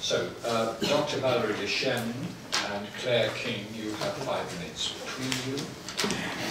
So, Dr. Valerie Deschênes and Clare King, you have 5 minutes between you.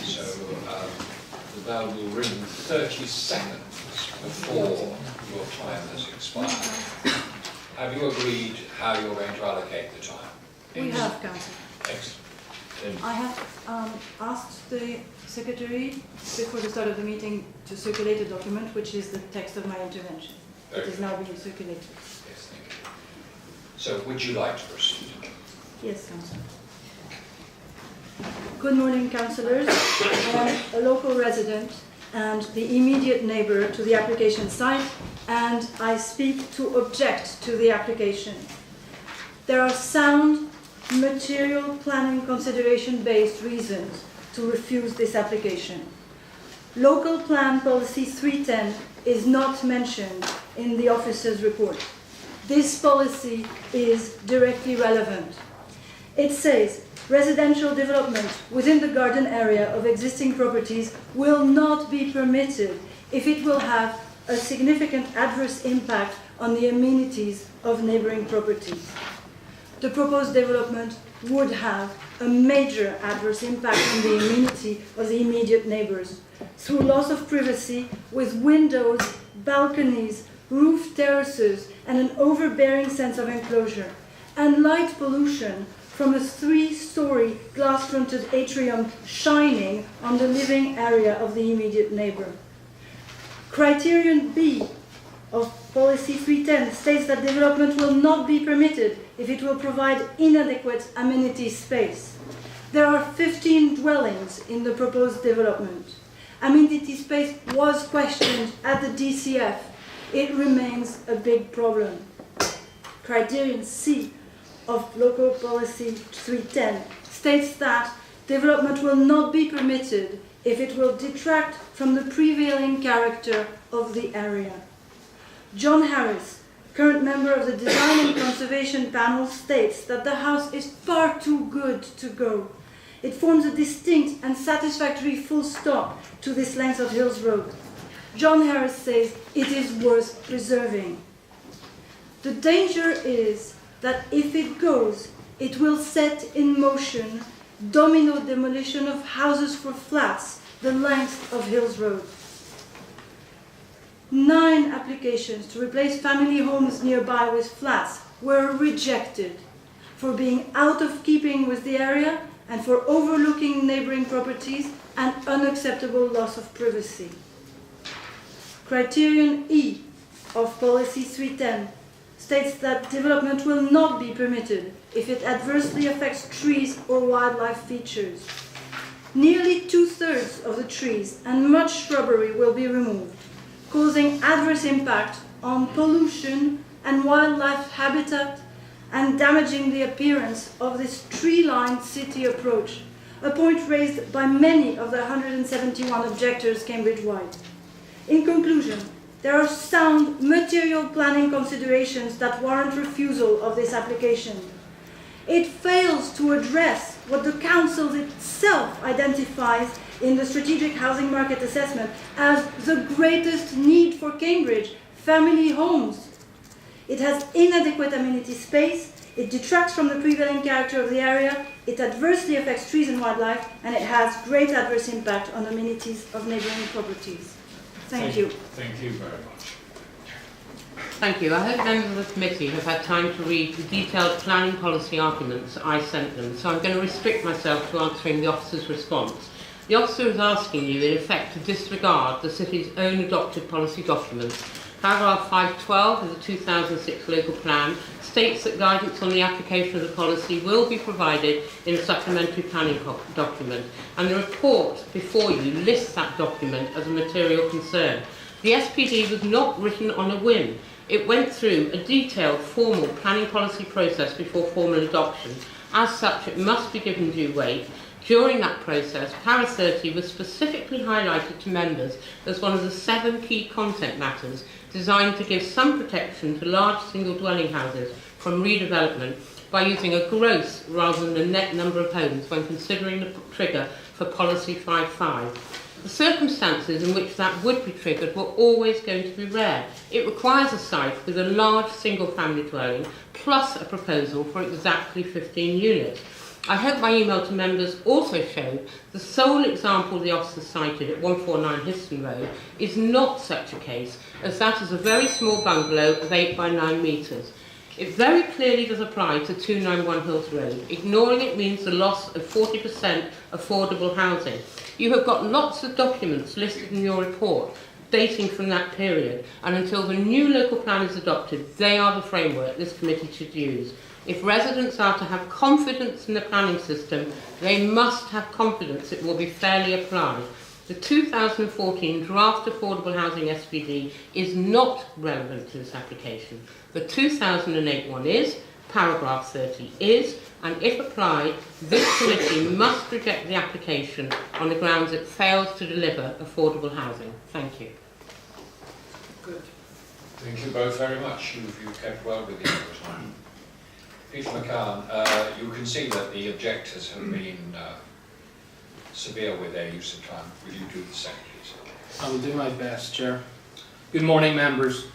So, the bell will ring 30 seconds before your time has expired. Have you agreed how you're going to allocate the time? We have, Councillor. Excellent. I have asked the Secretary before the start of the meeting to circulate a document which is the text of my intervention. It is now being circulated. Yes, thank you. So, would you like to proceed? Yes, Councillor. Good morning, Councillors. I am a local resident and the immediate neighbour to the application site, and I speak to object to the application. There are sound, material planning consideration-based reasons to refuse this application. Local Plan Policy 310 is not mentioned in the officer's report. This policy is directly relevant. It says, residential development within the garden area of existing properties will not be permitted if it will have a significant adverse impact on the amenities of neighbouring properties. The proposed development would have a major adverse impact on the amenity of the immediate neighbours through loss of privacy with windows, balconies, roof terraces and an overbearing sense of enclosure, and light pollution from a 3-story glass-fronted atrium shining on the living area of the immediate neighbour. Criterion B of Policy 310 states that development will not be permitted if it will provide inadequate amenity space. There are 15 dwellings in the proposed development. Amenity space was questioned at the DCF. It remains a big problem. Criterion C of Local Policy 310 states that development will not be permitted if it will detract from the prevailing character of the area. John Harris, current member of the Design and Conservation Panel, states that the house is far too good to go. It forms a distinct and satisfactory full stop to this length of Hills Road. John Harris says it is worth preserving. The danger is that if it goes, it will set in motion domino demolition of houses for flats the length of Hills Road. 9 applications to replace family homes nearby with flats were rejected for being out of keeping with the area and for overlooking neighbouring properties and unacceptable loss of privacy. Criterion E of Policy 310 states that development will not be permitted if it adversely affects trees or wildlife features. Nearly 2/3 of the trees and much shrubbery will be removed, causing adverse impact on pollution and wildlife habitat and damaging the appearance of this tree-lined city approach, a point raised by many of the 171 objectors Cambridge-wide. In conclusion, there are sound material planning considerations that warrant refusal of this application. It fails to address what the Council itself identifies in the Strategic Housing Market Assessment as the greatest need for Cambridge, family homes. It has inadequate amenity space, it detracts from the prevailing character of the area, it adversely affects trees and wildlife, and it has great adverse impact on amenities of neighbouring properties. Thank you. Thank you very much. Thank you. I hope members of the committee have had time to read the detailed planning policy arguments I sent them, so I'm going to restrict myself to answering the officer's response. The officer is asking you, in effect, to disregard the city's own adopted policy documents. Paragraph 512 of the 2006 local plan states that guidance on the application of the policy will be provided in a supplementary planning document, and the report before you lists that document as a material concern. The SPD was not written on a whim. It went through a detailed formal planning policy process before formal adoption. As such, it must be given due weight. During that process, Para 30 was specifically highlighted to members as one of the 7 key content matters designed to give some protection to large single dwelling houses from redevelopment by using a gross rather than a net number of homes when considering the trigger for Policy 55. The circumstances in which that would be triggered were always going to be rare. It requires a site with a large single family dwelling plus a proposal for exactly 15 units. I hope my email to members also showed the sole example the officer cited at 149 Histon Road is not such a case, as that is a very small bungalow of 8 by 9 metres. It very clearly does apply to 291 Hills Road. Ignoring it means the loss of 40% affordable housing. You have got lots of documents listed in your report dating from that period, and until the new local plan is adopted, they are the framework this committee should use. If residents are to have confidence in the planning system, they must have confidence it will be fairly applied. The 2014 Draft Affordable Housing SPD is not relevant to this application. The 2008 one is, paragraph 30 is, and if applied, this committee must reject the application on the grounds it fails to deliver affordable housing. Thank you. Good. Thank you both very much. You've kept well within your time. Peter McCann, you can see that the objectors have been severe with their use of time. Will you do the same, please? I will do my best, Chair. Good morning, members.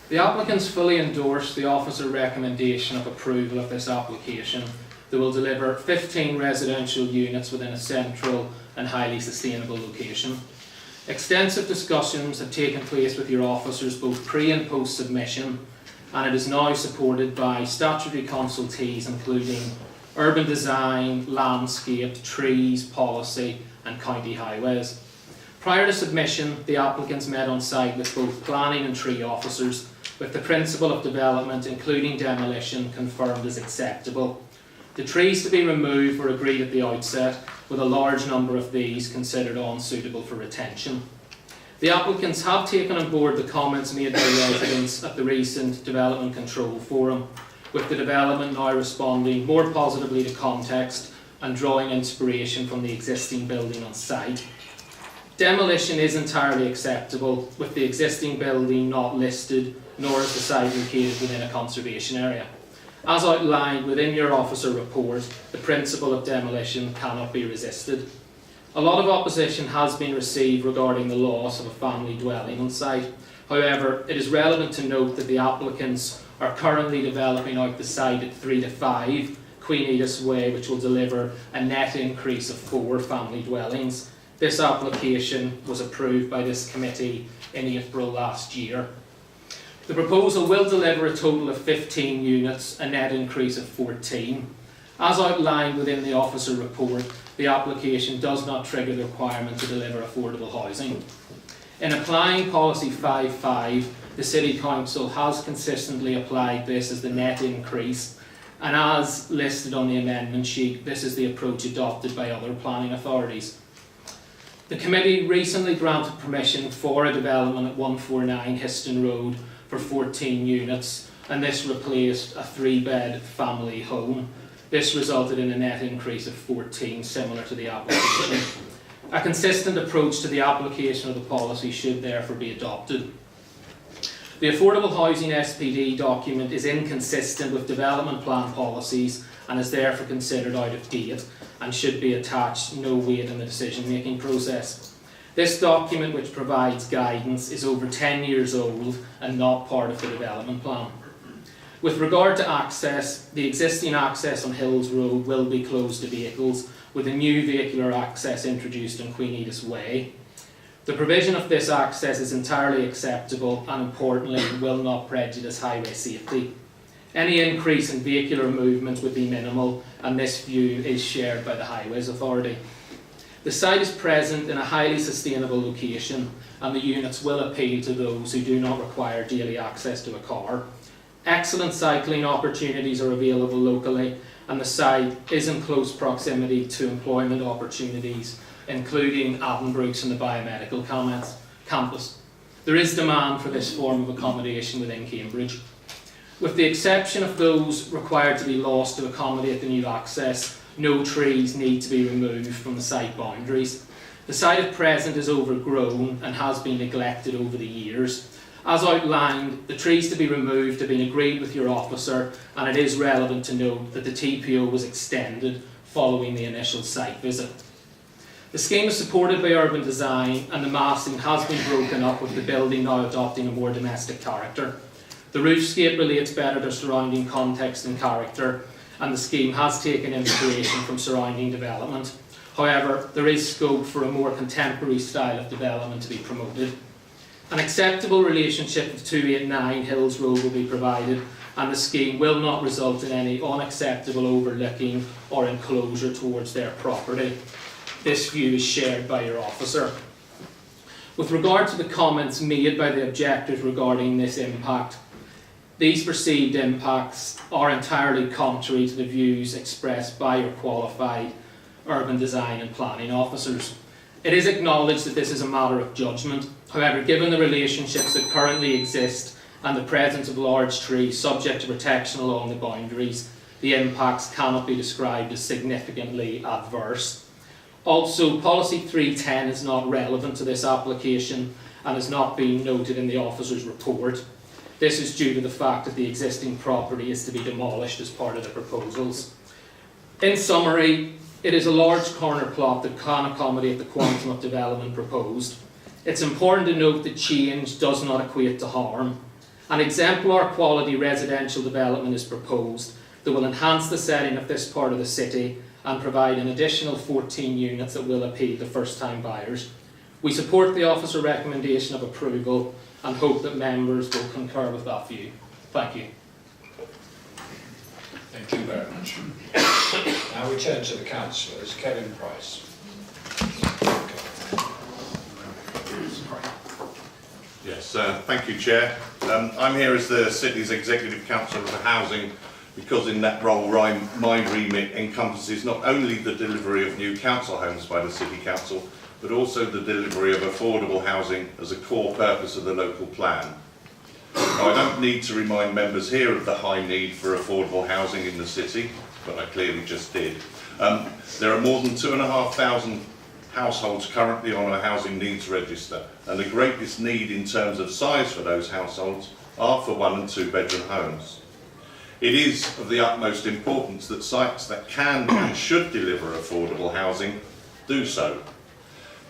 The applicants fully endorse the officer recommendation of approval of this application that will deliver 15 residential units within a central and highly sustainable location. Extensive discussions have taken place with your officers both pre and post submission, and it is now supported by statutory consultees including urban design, landscape, trees, policy and county highways. Prior to submission, the applicants met on site with both planning and tree officers, with the principle of development, including demolition, confirmed as acceptable. The trees to be removed were agreed at the outset, with a large number of these considered unsuitable for retention. The applicants have taken on board the comments made by residents at the recent Development Control Forum, with the development now responding more positively to context and drawing inspiration from the existing building on site. Demolition is entirely acceptable, with the existing building not listed, nor is the site located within a conservation area. As outlined within your officer report, the principle of demolition cannot be resisted. A lot of opposition has been received regarding the loss of a family dwelling on site. However, it is relevant to note that the applicants are currently developing out the site at 3 to 5 Queen Edith's Way, which will deliver a net increase of 4 family dwellings. This application was approved by this committee in April last year. The proposal will deliver a total of 15 units, a net increase of 14. As outlined within the officer report, the application does not trigger the requirement to deliver affordable housing. In applying Policy 5.5, the City Council has consistently applied this as the net increase, and as listed on the amendment sheet, this is the approach adopted by other planning authorities. The committee recently granted permission for a development at 149 Histon Road for 14 units, and this replaced a 3-bed family home. This resulted in a net increase of 14, similar to the application. A consistent approach to the application of the policy should therefore be adopted. The Affordable Housing SPD document is inconsistent with development plan policies and is therefore considered out of date and should be attached no weight in the decision-making process. This document, which provides guidance, is over 10 years old and not part of the development plan. With regard to access, the existing access on Hills Road will be closed to vehicles, with a new vehicular access introduced on Queen Edith's Way. The provision of this access is entirely acceptable and, importantly, will not prejudice highway safety. Any increase in vehicular movement would be minimal, and this view is shared by the Highways Authority. The site is present in a highly sustainable location, and the units will appeal to those who do not require daily access to a car. Excellent cycling opportunities are available locally, and the site is in close proximity to employment opportunities, including Addenbrooke's and the biomedical campus. There is demand for this form of accommodation within Cambridge. With the exception of those required to be lost to accommodate the new access, no trees need to be removed from the site boundaries. The site at present is overgrown and has been neglected over the years. As outlined, the trees to be removed have been agreed with your officer, and it is relevant to note that the TPO was extended following the initial site visit. The scheme is supported by urban design, and the massing has been broken up, with the building now adopting a more domestic character. The roofscape relates better to surrounding context and character, and the scheme has taken inspiration from surrounding development. However, there is scope for a more contemporary style of development to be promoted. An acceptable relationship with 289 Hills Road will be provided, and the scheme will not result in any unacceptable overlooking or enclosure towards their property. This view is shared by your officer. With regard to the comments made by the objectors regarding this impact, these perceived impacts are entirely contrary to the views expressed by your qualified urban design and planning officers. It is acknowledged that this is a matter of judgment. However, given the relationships that currently exist and the presence of large trees subject to protection along the boundaries, the impacts cannot be described as significantly adverse. Also, Policy 310 is not relevant to this application and has not been noted in the officer's report. This is due to the fact that the existing property is to be demolished as part of the proposals. In summary, it is a large corner plot that can accommodate the quantum of development proposed. It's important to note that change does not equate to harm. An exemplar quality residential development is proposed that will enhance the setting of this part of the city and provide an additional 14 units that will appeal to first-time buyers. We support the officer recommendation of approval and hope that members will concur with that view. Thank you. Thank you very much. Now we turn to the councillors. Kevin Price. Yes, thank you, Chair. I'm here as the City's Executive Councillor for Housing because in that role my remit encompasses not only the delivery of new council homes by the City Council, but also the delivery of affordable housing as a core purpose of the local plan. Now, I don't need to remind members here of the high need for affordable housing in the city, but I clearly just did. There are more than 2,500 households currently on a housing needs register, and the greatest need in terms of size for those households are for 1 and 2 bedroom homes. It is of the utmost importance that sites that can and should deliver affordable housing do so.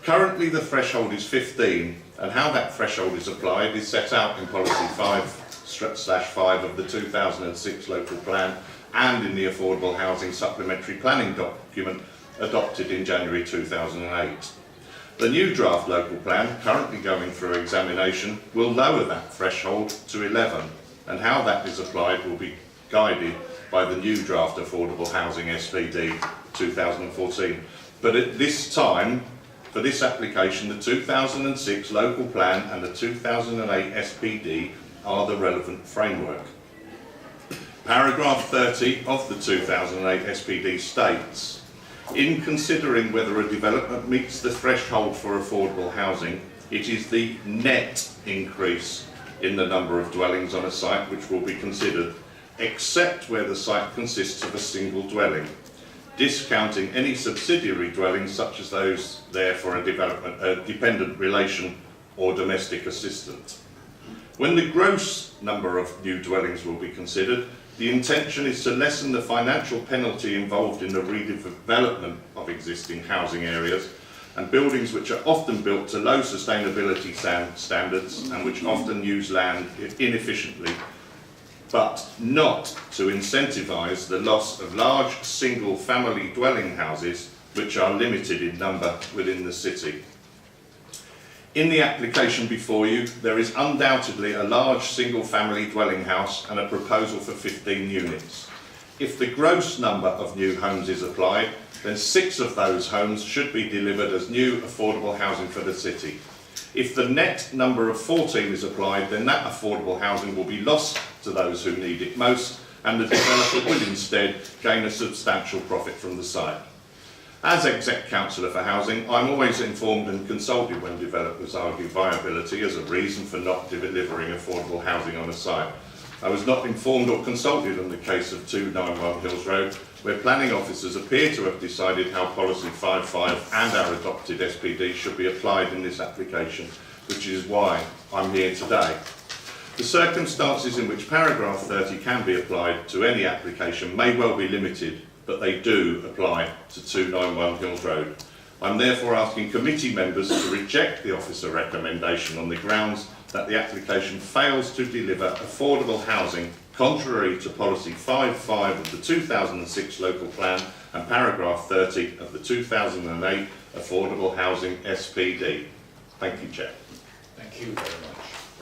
Currently the threshold is 15, and how that threshold is applied is set out in Policy 5/5 of the 2006 local plan and in the Affordable Housing Supplementary Planning document adopted in January 2008. The new draft local plan, currently going through examination, will lower that threshold to 11, and how that is applied will be guided by the new draft Affordable Housing SPD 2014. But at this time, for this application, the 2006 local plan and the 2008 SPD are the relevant framework. Paragraph 30 of the 2008 SPD states, in considering whether a development meets the threshold for affordable housing, it is the net increase in the number of dwellings on a site which will be considered, except where the site consists of a single dwelling, discounting any subsidiary dwellings such as those there for a dependent relation or domestic assistant. When the gross number of new dwellings will be considered, the intention is to lessen the financial penalty involved in the redevelopment of existing housing areas and buildings which are often built to low sustainability standards and which often use land inefficiently, but not to incentivise the loss of large single family dwelling houses which are limited in number within the city. In the application before you, there is undoubtedly a large single family dwelling house and a proposal for 15 units. If the gross number of new homes is applied, then 6 of those homes should be delivered as new affordable housing for the city. If the net number of 14 is applied, then that affordable housing will be lost to those who need it most, and the developer will instead gain a substantial profit from the site. As Exec Councillor for Housing, I'm always informed and consulted when developers argue viability as a reason for not delivering affordable housing on a site. I was not informed or consulted on the case of 291 Hills Road, where planning officers appear to have decided how Policy 5/5 and our adopted SPD should be applied in this application, which is why I'm here today. The circumstances in which paragraph 30 can be applied to any application may well be limited, but they do apply to 291 Hills Road. I'm therefore asking committee members to reject the officer recommendation on the grounds that the application fails to deliver affordable housing contrary to policy 5.5 of the 2006 local plan and paragraph 30 of the 2008 affordable housing SPD. Thank you, Chair. Thank you very much.